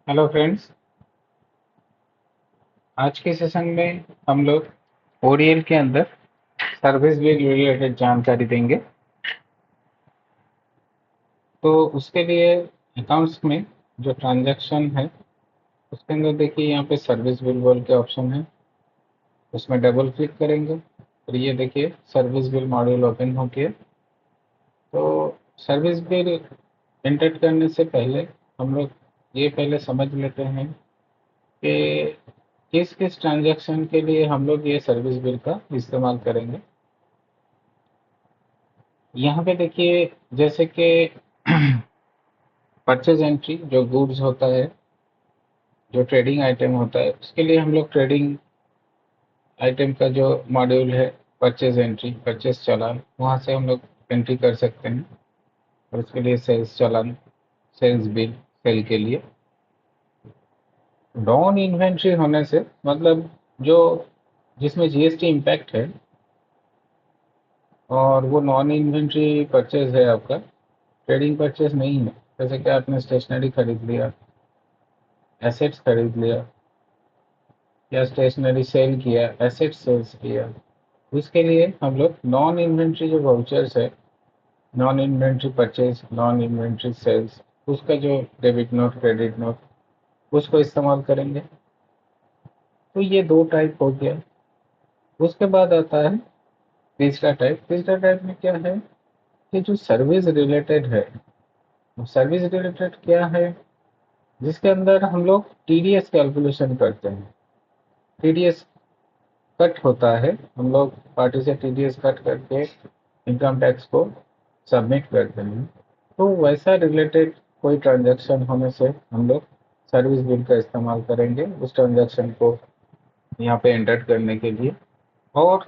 Hello friends. आज के session में हम लोग ओरिएल के अंदर सर्विस बिल रिलेटेड जानकारी देंगे। तो उसके लिए अकाउंट्स में जो ट्रांजैक्शन है उसके अंदर देखिए यहाँ पे सर्विस बिल बोल के ऑप्शन है, उसमें डबल क्लिक करेंगे और ये देखिए सर्विस बिल मॉड्यूल ओपन हो गया। तो सर्विस बिल एंटर करने से पहले हम लोग ये पहले समझ लेते हैं कि किस किस ट्रांजैक्शन के लिए हम लोग ये सर्विस बिल का इस्तेमाल करेंगे। यहाँ पे देखिए जैसे कि परचेज एंट्री जो गुड्स होता है, जो ट्रेडिंग आइटम होता है, उसके लिए हम लोग ट्रेडिंग आइटम का जो मॉड्यूल है परचेज एंट्री, परचेज चालान, वहाँ से हम लोग एंट्री कर सकते हैं। और उसके लिए सेल्स चालान, सेल्स बिल, सेल के लिए नॉन इन्वेंट्री होने से मतलब जो जिसमें जीएसटी इम्पैक्ट है और वो नॉन इन्वेंट्री परचेज है, आपका ट्रेडिंग परचेज नहीं है। जैसे कि आपने स्टेशनरी खरीद लिया, एसेट्स खरीद लिया या स्टेशनरी सेल किया, एसेट सेल्स किया, उसके लिए हम लोग नॉन इन्वेंट्री जो वाउचर्स है, non inventory purchase, non inventory sales, उसका जो डेबिट नोट, क्रेडिट नोट, उसको इस्तेमाल करेंगे। तो ये दो टाइप हो गया। उसके बाद आता है तीसरा टाइप। तीसरा टाइप में क्या है कि जो सर्विस रिलेटेड है। सर्विस रिलेटेड क्या है? जिसके अंदर हम लोग टीडीएस कैलकुलेशन करते हैं। टीडीएस कट होता है, हम लोग पार्टी से टीडीएस कट करके इनकम टैक्स को सबमिट करते हैं। तो वैसा रिलेटेड कोई ट्रांजैक्शन होने से हम लोग सर्विस बिल का इस्तेमाल करेंगे उस ट्रांजैक्शन को यहाँ पे एंटर करने के लिए। और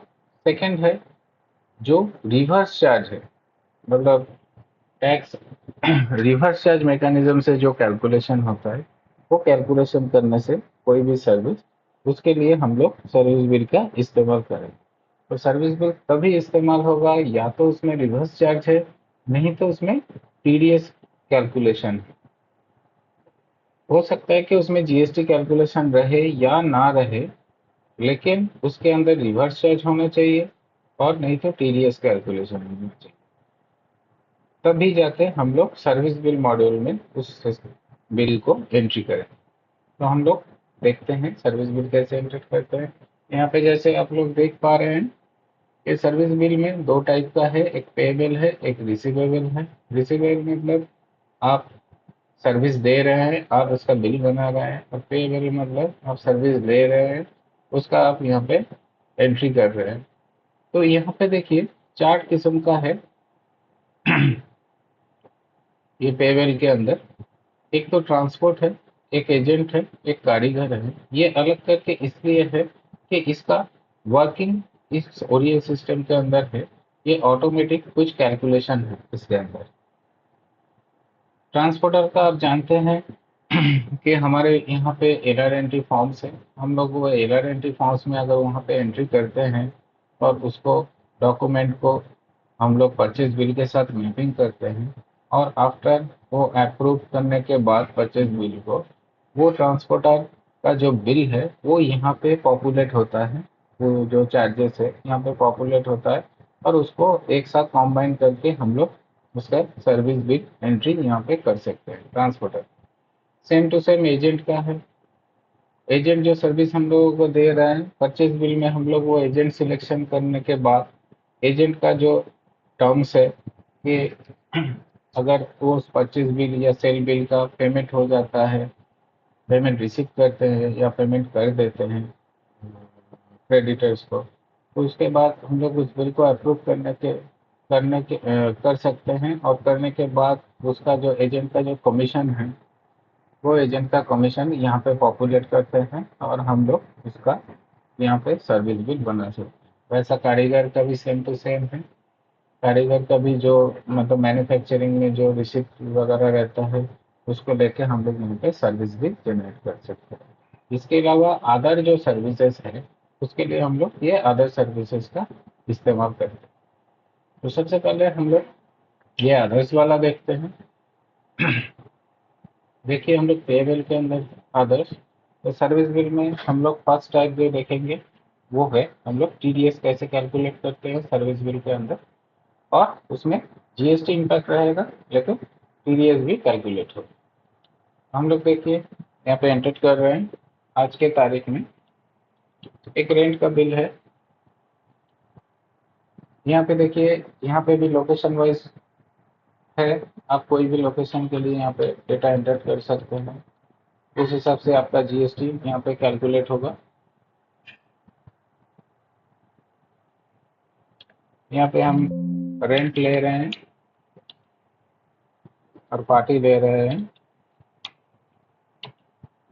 सेकंड है जो रिवर्स चार्ज है, मतलब टैक्स रिवर्स चार्ज मैकेनिज्म से जो कैलकुलेशन होता है, वो कैलकुलेशन करने से कोई भी सर्विस, उसके लिए हम लोग सर्विस बिल का इस्तेमाल करें। तो सर्विस बिल तभी इस्तेमाल होगा या तो उसमें रिवर्स चार्ज है, नहीं तो उसमें टीडीएस कैलकुलेशन है। हो सकता है कि उसमें जीएसटी कैलकुलेशन रहे या ना रहे, लेकिन उसके अंदर रिवर्स चार्ज होना चाहिए और नहीं तो टीडीएस कैलकुलेशन होना चाहिए। तभी जाके हम लोग सर्विस बिल मॉड्यूल में उस बिल को एंट्री करें। तो हम लोग देखते हैं सर्विस बिल कैसे एंटर करते हैं। यहाँ पे जैसे आप लोग देख पा रहे हैं, ये सर्विस बिल में दो टाइप का है, एक पेएबल है, एक रिसीवेबल है। रिसीवेबल मतलब आप सर्विस दे रहे हैं, आप उसका बिल बना रहे हैं, और पेएबल मतलब आप सर्विस ले रहे हैं, उसका आप यहाँ पे एंट्री कर रहे हैं। तो यहाँ पे देखिए चार किस्म का है ये पेएबल के अंदर। एक तो ट्रांसपोर्ट है, एक एजेंट है, एक कारीगर है। ये अलग करके इसलिए है कि इसका वर्किंग इस ओरिएंट सिस्टम के अंदर है। ये ऑटोमेटिक कुछ कैलकुलेशन है इसके अंदर। ट्रांसपोर्टर का आप जानते हैं कि हमारे यहाँ पे एरर एंट्री फॉर्म्स है। हम लोग वो एरर एंट्री फॉर्म्स में अगर वहाँ पे एंट्री करते हैं और उसको डॉक्यूमेंट को हम लोग परचेज बिल के साथ मैपिंग करते हैं, और आफ्टर वो अप्रूव करने के बाद परचेज बिल को, वो ट्रांसपोर्टर का जो बिल है वो यहाँ पे पॉपुलेट होता है। वो जो चार्जेस है यहाँ पे पॉपुलेट होता है और उसको एक साथ कॉम्बाइन करके हम लोग उसका सर्विस बिल एंट्री यहाँ पे कर सकते हैं transporter. Same to same agent का है। एजेंट जो सर्विस हम लोगों को दे रहा है, परचेज बिल में हम लोग वो एजेंट सिलेक्शन करने के बाद एजेंट का जो टर्म्स है कि अगर वो परचेज बिल या सेल बिल का पेमेंट हो जाता है, पेमेंट रिसीव करते हैं या पेमेंट कर देते हैं क्रेडिटर्स को, तो उसके बाद हम लोग उस बिल को अप्रूव कर सकते हैं। और करने के बाद उसका जो एजेंट का जो कमीशन है, वो एजेंट का कमीशन यहाँ पे पॉपुलेट करते हैं और हम लोग उसका यहाँ पे सर्विस बिल बना सकते हैं। वैसा कारीगर का भी सेम टू सेम है। कारीगर का भी जो मतलब मैन्युफैक्चरिंग में जो रिसिप्ट वगैरह रहता है, उसको लेके हम लोग यहाँ पे सर्विस बिल जनरेट कर सकते हैं। इसके अलावा अदर जो सर्विसेज है, उसके लिए हम लोग ये अदर सर्विसेज का इस्तेमाल करते हैं। तो सबसे पहले हम लोग ये अदर्स वाला देखते हैं। देखिए हम लोग पेबल के अंदर आदर्श, तो सर्विस बिल में हम लोग फर्स्ट टाइप जो देखेंगे वो है हम लोग टीडीएस कैसे कैलकुलेट करते हैं सर्विस बिल के अंदर, और उसमें जीएसटी इम्पैक्ट रहेगा लेकिन टीडीएस भी कैलकुलेट होगा। हम लोग देखिए यहाँ पे एंटर कर रहे हैं आज के तारीख में एक रेंट का बिल है। यहाँ पे देखिए यहाँ पे भी लोकेशन वाइज है, आप कोई भी लोकेशन के लिए यहाँ पे डेटा एंटर कर सकते हैं, उस हिसाब से आपका जीएसटी यहाँ पे कैलकुलेट होगा। यहाँ पे हम रेंट ले रहे हैं और पार्टी दे रहे हैं।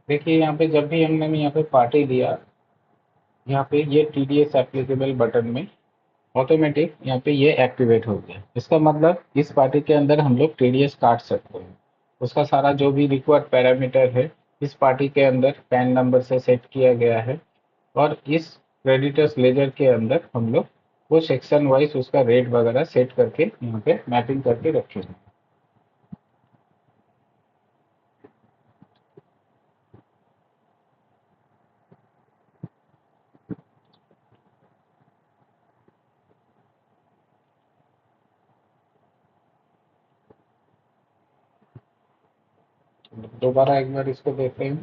देखिए यहाँ पे जब भी हमने यहाँ पे पार्टी दिया, यहाँ पे ये टीडीएस एप्लीकेबल बटन में ऑटोमेटिक यहाँ पे ये एक्टिवेट हो गया। इसका मतलब इस पार्टी के अंदर हम लोग टीडीएस काट सकते हैं। उसका सारा जो भी रिक्वायर्ड पैरामीटर है इस पार्टी के अंदर पैन नंबर से सेट किया गया है, और इस क्रेडिटर्स लेजर के अंदर हम लोग वो सेक्शन वाइज उसका रेट वगैरह सेट करके यहाँ पे मैपिंग करके रखे हैं। दोबारा एक बार इसको देखते हैं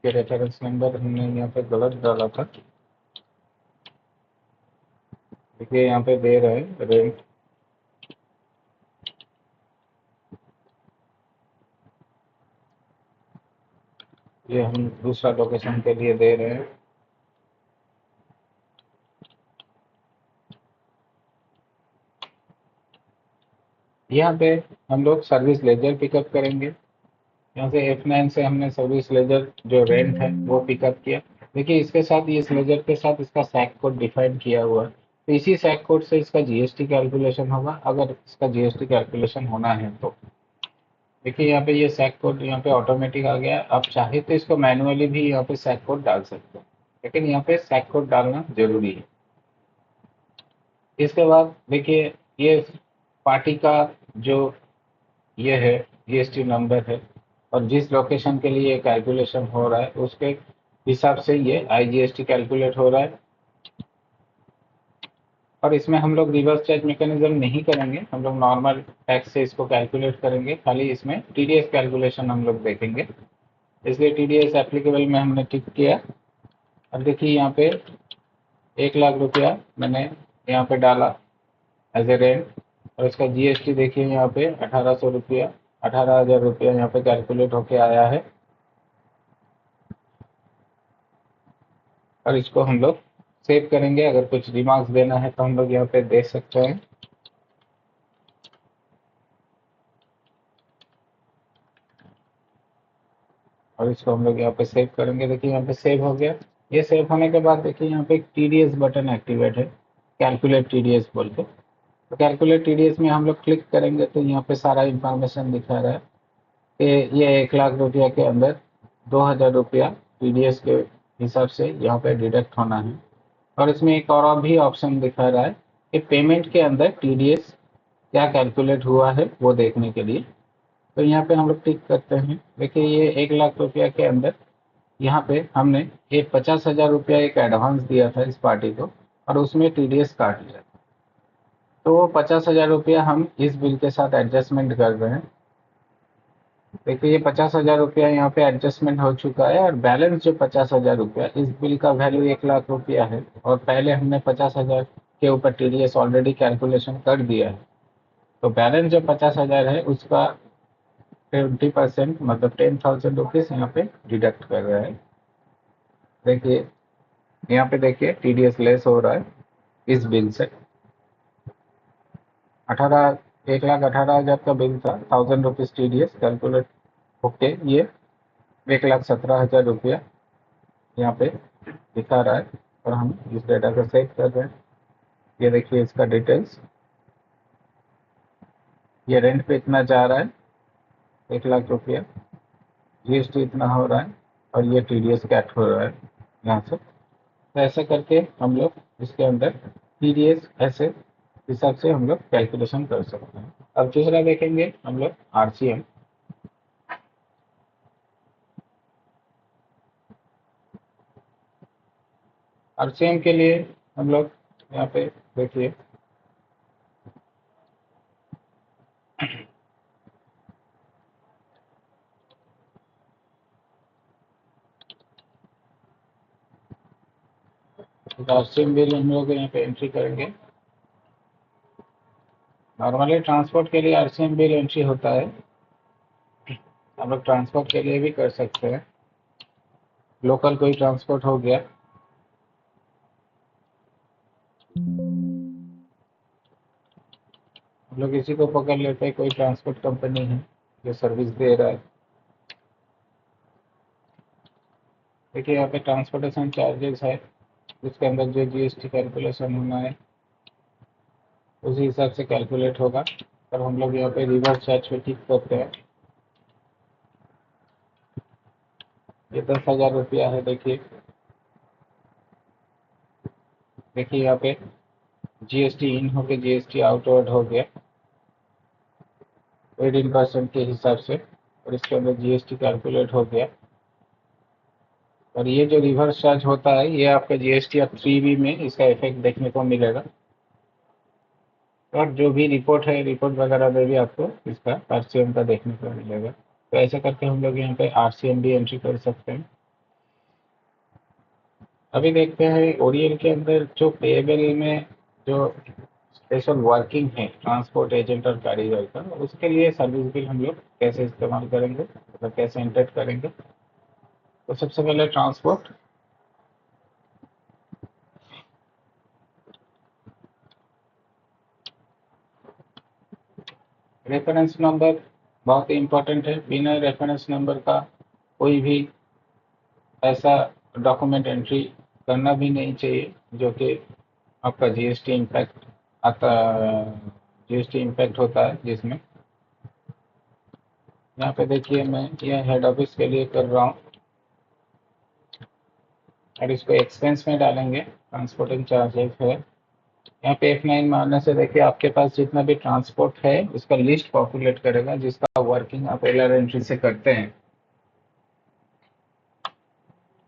कि रेफरेंस नंबर हमने यहाँ पे गलत डाला था। देखिए यहाँ पे दे रहे हैं रेंट, ये हम दूसरा लोकेशन के लिए दे रहे हैं। यहाँ पे हम लोग सर्विस लेजर पिकअप करेंगे। यहाँ से F9 से हमने सर्विस लेजर जो रेंट है वो पिकअप किया। देखिए इसके साथ इस लेजर के साथ इसका सैक कोड डिफाइन किया हुआ है, तो इसी सैक कोड से इसका जीएसटी कैलकुलेशन होगा अगर इसका जीएसटी कैलकुलेशन होना है तो। देखिए यहाँ पे ये सैक कोड यहाँ पे ऑटोमेटिक आ गया। आप चाहे तो इसको मैनुअली भी यहाँ पे सैक कोड डाल सकते हैं, लेकिन यहाँ पे सैक कोड डालना जरूरी है। इसके बाद देखिए ये पार्टी का जो ये है जीएसटी नंबर है, और जिस लोकेशन के लिए कैलकुलेशन हो रहा है उसके हिसाब से ये आईजीएसटी कैलकुलेट हो रहा है। और इसमें हम लोग रिवर्स चार्ज मैकेनिज्म नहीं करेंगे, हम लोग नॉर्मल टैक्स से इसको कैलकुलेट करेंगे। खाली इसमें टीडीएस कैलकुलेशन हम लोग देखेंगे, इसलिए टीडीएस एप्लीकेबल में हमने टिक किया। अब देखिए यहाँ पे 1,00,000 रुपया मैंने यहाँ पे डाला एज ए रेंट, और इसका जीएसटी देखिए यहाँ पे 1,800 रुपया 18,000 रुपया यहाँ पे कैलकुलेट होके आया है। और इसको हम लोग सेव करेंगे, अगर कुछ रिमार्क्स देना है तो हम लोग यहाँ पे दे सकते हैं। और इसको हम लोग यहाँ पे सेव करेंगे। देखिए यहाँ पे सेव हो गया। ये सेव होने के बाद देखिए यहाँ पे एक टीडीएस बटन एक्टिवेट है, कैलकुलेट टीडीएस बोल के। तो कैलकुलेट टीडीएस में हम लोग क्लिक करेंगे तो यहाँ पे सारा इंफॉर्मेशन दिखा रहा है कि ये 1,00,000 रुपया के अंदर 2,000 रुपया टीडीएस के हिसाब से यहाँ पे डिडक्ट होना है। और इसमें एक और भी ऑप्शन दिखा रहा है कि पेमेंट के अंदर टीडीएस क्या कैलकुलेट हुआ है वो देखने के लिए। तो यहाँ पे हम लोग टिक करते हैं। देखिए ये 1,00,000 रुपया के अंदर यहाँ पे हमने एक 50,000 रुपया एक एडवांस दिया था इस पार्टी को, और उसमें टीडीएस काट लिया। तो वो 50,000 रुपया हम इस बिल के साथ एडजस्टमेंट कर रहे हैं। देखिए ये 50,000 रुपया यहाँ पे एडजस्टमेंट हो चुका है, और बैलेंस जो 50,000 रुपया, इस बिल का वैल्यू 1,00,000 रुपया है, और पहले हमने 50,000 के ऊपर टीडीएस ऑलरेडी कैलकुलेशन कर दिया है। तो बैलेंस जो 50,000 है उसका 20% मतलब 10,000 रुपीज यहाँ पे डिडक्ट कर रहा है। देखिए यहाँ पे देखिए टीडीएस लेस हो रहा है इस बिल से। 1,18,000 का बिल था, 1,000 रुपीज टीडीएस कैलकुलेट होके ये 1,17,000 रुपया यहाँ पे दिखा रहा है। और हम इस डेटा को सेव कर रहे हैं। ये देखिए इसका डिटेल्स, ये रेंट पे इतना जा रहा है 1,00,000 रुपया, जीएसटी इतना हो रहा है, और ये टीडीएस कैट हो रहा है यहाँ से। तो ऐसे करके हम लोग इसके अंदर टीडीएस ऐसे हिसाब से हम लोग कैलकुलेशन कर सकते हैं। अब दूसरा देखेंगे हम लोग आरसीएम। आरसीएम के लिए हम लोग यहाँ पे देखिए आरसीएम बिल हम लोग यहाँ पे एंट्री करेंगे। नॉर्मली ट्रांसपोर्ट के लिए आरसीएम बिल एंट्री होता है, हम लोग ट्रांसपोर्ट के लिए भी कर सकते हैं। लोकल कोई ट्रांसपोर्ट हो गया, हम लोग इसी को पकड़ लेते हैं, कोई ट्रांसपोर्ट कंपनी है जो सर्विस दे रहा है। देखिए यहाँ पे ट्रांसपोर्टेशन चार्जेस है, उसके अंदर जो जीएसटी कैलकुलेशन होना है उसी हिसाब से कैलकुलेट होगा। और हम लोग यहाँ पे रिवर्स चार्ज पे टिक करते हैं। ये 10,000 रुपया है। देखिए देखिए यहाँ पे जीएसटी इन हो गया, जीएसटी आउटवर्ड हो गया 18% के हिसाब से, और इसके अंदर जीएसटी कैलकुलेट हो गया। और ये जो रिवर्स चार्ज होता है ये आपका जीएसटी अब 3B में इसका इफेक्ट देखने को मिलेगा। और जो भी रिपोर्ट है, रिपोर्ट वगैरह में भी आपको इसका आरसीएम का देखने को मिलेगा। तो ऐसा करके हम लोग यहाँ पे आरसीएम भी एंट्री कर सकते हैं। अभी देखते हैं ओरिएंट के अंदर जो पेएबल में जो स्पेशल वर्किंग है ट्रांसपोर्ट एजेंट और कारीगर का, उसके लिए सर्विस बिल हम लोग कैसे इस्तेमाल करेंगे, मतलब कैसे एंटर करेंगे। तो सबसे पहले ट्रांसपोर्ट, रेफरेंस नंबर बहुत ही इंपॉर्टेंट है। बिना रेफरेंस नंबर का कोई भी ऐसा डॉक्यूमेंट एंट्री करना भी नहीं चाहिए जो कि आपका जीएसटी इम्पैक्ट आता, जीएसटी इम्पैक्ट होता है जिसमें। यहाँ पे देखिए मैं ये हेड ऑफिस के लिए कर रहा हूँ और इसको एक्सपेंस में डालेंगे। ट्रांसपोर्टिंग चार्जेस है, यहाँ पे F9 मारने से देखिए आपके पास जितना भी ट्रांसपोर्ट है उसका लिस्ट पॉपुलेट करेगा जिसका वर्किंग आप एलआर एंट्री से करते हैं।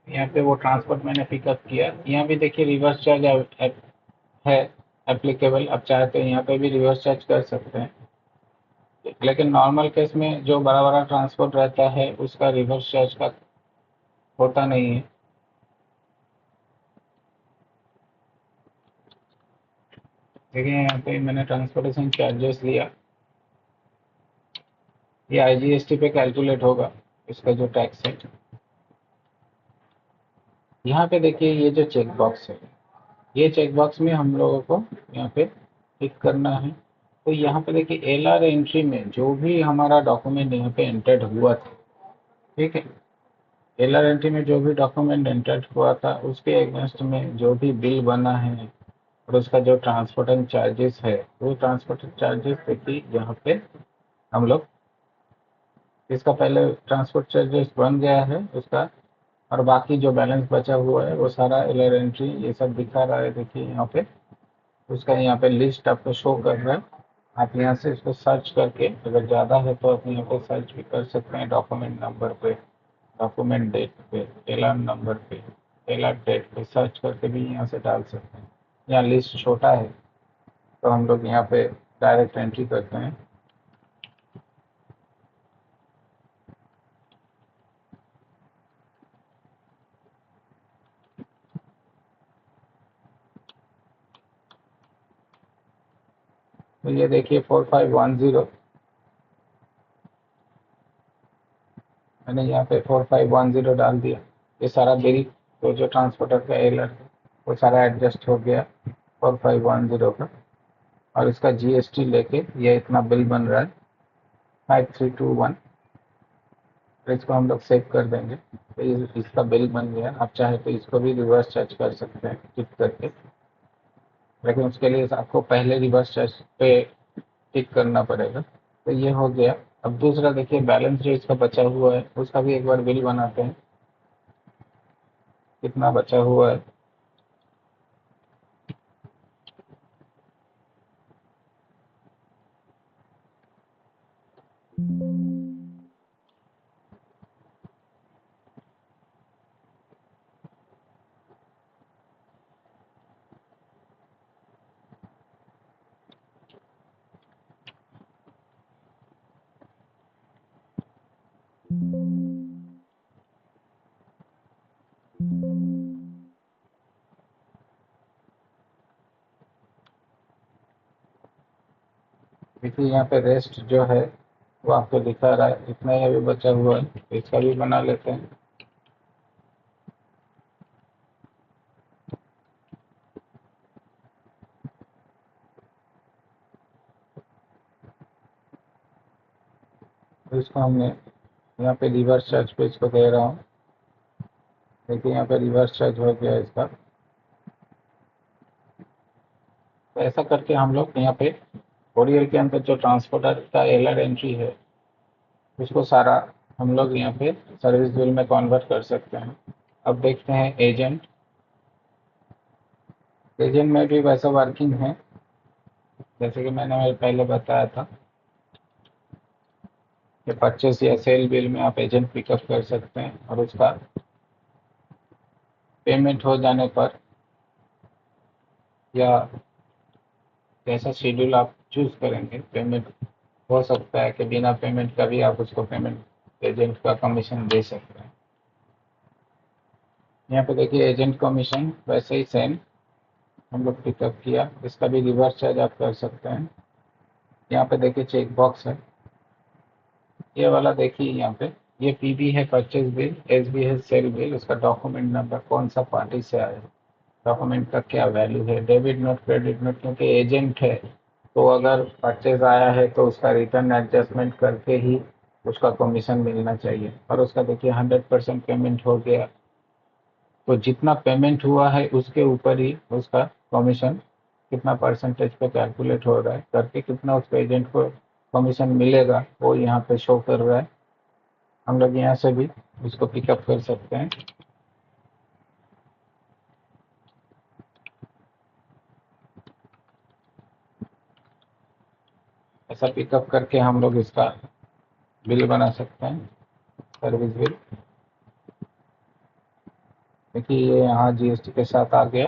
यहाँ पे वो ट्रांसपोर्ट मैंने पिकअप किया। यहाँ भी देखिए रिवर्स चार्ज है एप्लीकेबल, आप चाहे तो यहाँ पे भी रिवर्स चार्ज कर सकते हैं। लेकिन नॉर्मल केस में जो बड़ा बड़ा ट्रांसपोर्ट रहता है उसका रिवर्स चार्ज का होता नहीं है। देखिए यहाँ पे मैंने ट्रांसपोर्टेशन चार्जेस लिया, ये आईजीएसटी पे कैलकुलेट होगा इसका जो टैक्स है। यहाँ पे देखिए ये जो चेक बॉक्स है, ये चेक बॉक्स में हम लोगों को यहाँ पे टिक करना है। तो यहाँ पे देखिए एलआर एंट्री में जो भी हमारा डॉक्यूमेंट यहाँ पे एंटर्ड हुआ था, ठीक है, एलआर एंट्री में जो भी डॉक्यूमेंट एंटर्ड हुआ था उसके अगेंस्ट में जो भी बिल बना है और उसका जो ट्रांसपोर्टेशन चार्जेस है, वो ट्रांसपोर्टेशन चार्जेस देखिए यहाँ पे हम लोग, इसका पहले ट्रांसपोर्ट चार्जेस बन गया है उसका, और बाकी जो बैलेंस बचा हुआ है वो सारा एलआर एंट्री ये सब दिखा रहा है। देखिए यहाँ पे उसका यहाँ पे लिस्ट आपको शो कर रहा है। आप यहाँ से इसको सर्च करके अगर ज़्यादा है तो आप यहाँ पे सर्च भी कर सकते हैं, डॉक्यूमेंट नंबर पे, डॉक्यूमेंट डेट पे, एलआर नंबर पे, एलआर डेट पे सर्च करके भी यहाँ से डाल सकते हैं। यहाँ लिस्ट छोटा है तो हम लोग यहाँ पे डायरेक्ट एंट्री करते हैं। तो ये देखिए 4510, मैंने यहाँ पे 4510 डाल दिया। ये सारा बिल तो जो ट्रांसपोर्टर का एलआर है वो सारा एडजस्ट हो गया 4510 का, और इसका जीएसटी लेके ये इतना बिल बन रहा है 5321। तो इसको हम लोग सेव कर देंगे। तो इसका बिल बन गया। आप चाहे तो इसको भी रिवर्स चार्ज कर सकते हैं टिक करके, लेकिन उसके लिए आपको पहले रिवर्स चार्ज पे टिक करना पड़ेगा। तो ये हो गया। अब दूसरा देखिए बैलेंस जो इसका बचा हुआ है उसका भी एक बार बिल बनाते हैं, कितना बचा हुआ है। देखिए यहाँ पे रेस्ट जो है वो आपको दिखा रहा है, इतना ही अभी बचा हुआ है, तो इसका भी बना लेते हैं। तो इसको हमने यहाँ पे रिवर्स चार्ज पे इसको दे रहा हूँ। देखिए यहाँ पे रिवर्स चार्ज हो गया इसका। तो ऐसा करके हम लोग यहाँ पे ओरियल के अंदर जो ट्रांसपोर्टर का एलआर एंट्री है उसको सारा हम लोग यहाँ पे सर्विस बिल में कन्वर्ट कर सकते हैं। अब देखते हैं एजेंट। एजेंट में भी वैसा वर्किंग है जैसे कि मैंने पहले बताया था कि परचेस या सेल बिल में आप एजेंट पिकअप कर सकते हैं और उसका पेमेंट हो जाने पर या जैसा शेड्यूल आप चूज करेंगे, पेमेंट हो सकता है कि बिना पेमेंट का भी आप उसको पेमेंट एजेंट का कमीशन दे सकते हैं। यहाँ पे देखिए एजेंट कमीशन वैसे ही सेम हम लोग पिकअप किया, इसका भी रिवर्स चार्ज आप कर सकते हैं। यहाँ पे देखिए चेक बॉक्स है, ये वाला देखिए यहाँ पे, ये पीबी है परचेज बिल, एसबी है सेल बिल, उसका डॉक्यूमेंट नंबर कौन सा पार्टी से आया, डॉक्यूमेंट का क्या वैल्यू है, डेबिट नोट क्रेडिट नोट, क्योंकि एजेंट है तो अगर परचेज आया है तो उसका रिटर्न एडजस्टमेंट करके ही उसका कमीशन मिलना चाहिए। और उसका देखिए 100% पेमेंट हो गया, तो जितना पेमेंट हुआ है उसके ऊपर ही उसका कमीशन कितना परसेंटेज पे कैलकुलेट हो रहा है करके कितना उसको एजेंट को कमीशन मिलेगा वो यहाँ पे शो कर रहा है। हम लोग यहाँ से भी इसको पिकअप कर सकते हैं। ऐसा पिकअप करके हम लोग इसका बिल बना सकते हैं, सर्विस बिल। देखिए ये यहाँ जीएसटी के साथ आ गया,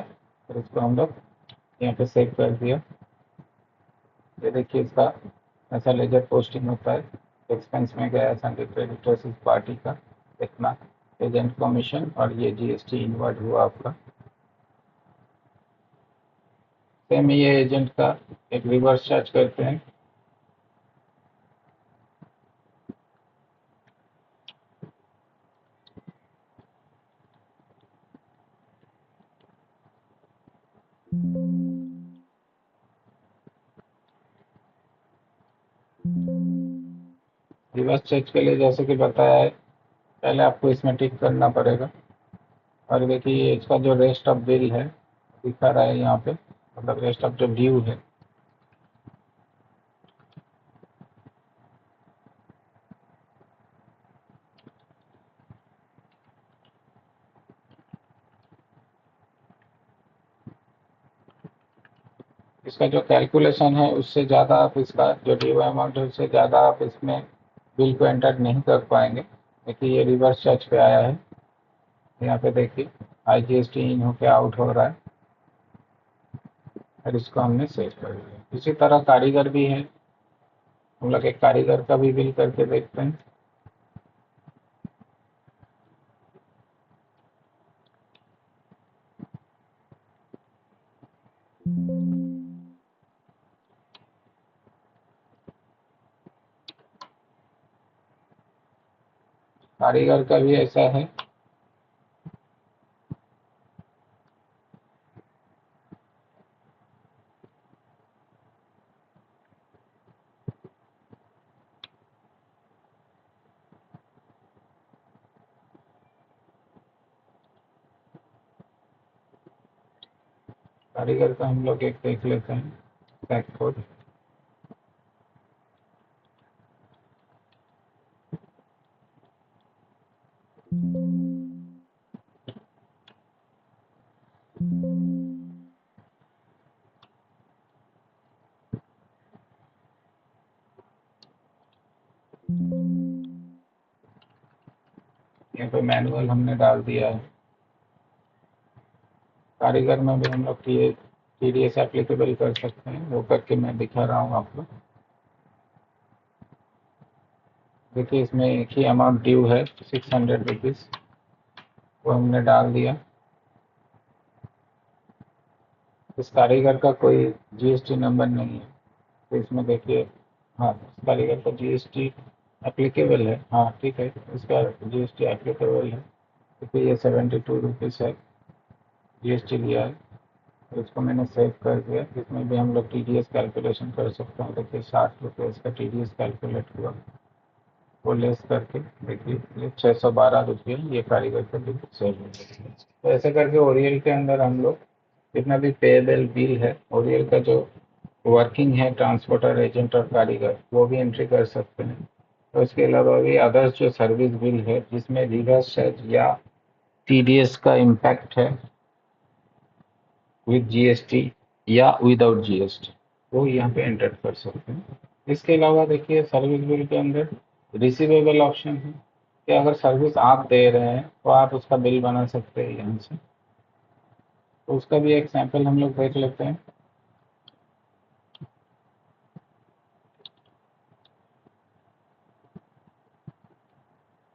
और इसको हम लोग यहाँ पे सेव कर दिया। ये देखिए इसका ऐसा लेजर पोस्टिंग होता है, एक्सपेंस में गया संडे क्रेडिटर्स इस पार्टी का इतना, एजेंट कमीशन, और ये जीएसटी इनवर्ड हुआ आपका। सेम ये एजेंट का एक रिवर्स चार्ज करते हैं। रिवर्स चार्ज के लिए जैसे कि बताया है, पहले आपको इसमें टिक करना पड़ेगा। और देखिए इसका जो रेस्ट ऑफ बिल है दिखा रहा है यहाँ पे, मतलब रेस्ट ऑफ जो ड्यू है। इसका जो कैलकुलेशन है उससे ज़्यादा आप इसका जो ड्यू अमाउंट है उससे ज़्यादा आप इसमें बिल को एंटर नहीं कर पाएंगे। देखिए ये रिवर्स चार्ज पे आया है, यहाँ पे देखिए आईजीएसटी इन होके आउट हो रहा है, और इसको हमने सेव कर दिया। इसी तरह कारीगर भी है, हम लोग एक कारीगर का भी बिल करके देखते हैं। कारीगर का भी ऐसा है, कारीगर का हम लोग एक देख लेते हैं टैग कोड। यहाँ पे मैनुअल हमने डाल दिया है। कारीगर में भी हम लोग टीडीएस एप्लीकेबल कर सकते हैं, वो करके मैं दिखा रहा हूँ आपको। देखिए इसमें एक ही अमाउंट ड्यू है 600 रुपीज़, वो हमने डाल दिया। इस कारीगर का कोई जीएसटी नंबर नहीं है, तो इसमें देखिए हाँ, कारीगर का जीएसटी एप्लीकेबल है। हाँ ठीक है, इसका जीएसटी एप्लीकेबल है क्योंकि ये 72 रुपीज़ है जीएसटी लिया है। तो इसको मैंने सेव कर दिया। इसमें भी हम लोग टीडीएस कैलकुलेशन कर सकते हैं। देखिए 60 रुपये इसका टीडीएस कैलकुलेट हुआ, वो लेस करके देखिए ये 612 रुपये ये कारीगर का बिल सेव हो गया। तो ऐसे करके ओरियल के अंदर हम लोग जितना भी पेएबल बिल है, ओरियल का जो वर्किंग है ट्रांसपोर्टर, एजेंट और कारीगर, वो भी एंट्री कर सकते हैं। तो इसके अलावा भी अदर्स जो सर्विस बिल है जिसमें रिवर्स चार्ज या टीडीएस का इम्पैक्ट है विद जीएसटी या विदाउट जीएसटी, वो यहाँ पे एंटर कर सकते हैं। इसके अलावा देखिए सर्विस बिल के अंदर रिसीवेबल ऑप्शन है कि अगर सर्विस आप दे रहे हैं तो आप उसका बिल बना सकते हैं यहाँ से। तो उसका भी एक सैंपल हम लोग देख लेते हैं।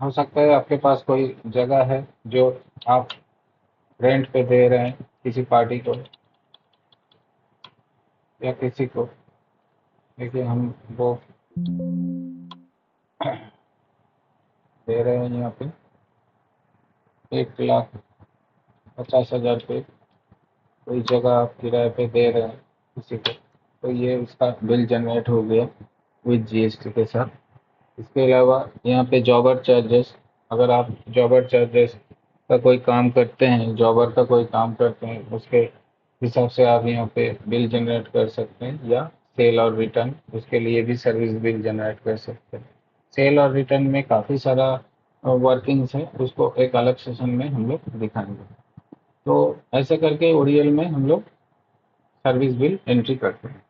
हो सकता है आपके पास कोई जगह है जो आप रेंट पे दे रहे हैं किसी पार्टी को या किसी को। देखिए हम वो दे रहे हैं यहाँ पे 1,50,000 पे कोई जगह आप किराए पे दे रहे हैं किसी को, तो ये उसका बिल जनरेट हो गया विद जीएसटी के साथ। इसके अलावा यहाँ पे जॉबर चार्जेस, अगर आप जॉबर चार्जेस का कोई काम करते हैं, जॉबर का कोई काम करते हैं, उसके हिसाब से आप यहाँ पे बिल जनरेट कर सकते हैं। या सेल और रिटर्न, उसके लिए भी सर्विस बिल जनरेट कर सकते हैं। सेल और रिटर्न में काफ़ी सारा वर्किंग्स है, उसको एक अलग सेशन में हम लोग दिखाएंगे। तो ऐसे करके ओरियल में हम लोग सर्विस बिल एंट्री करते हैं।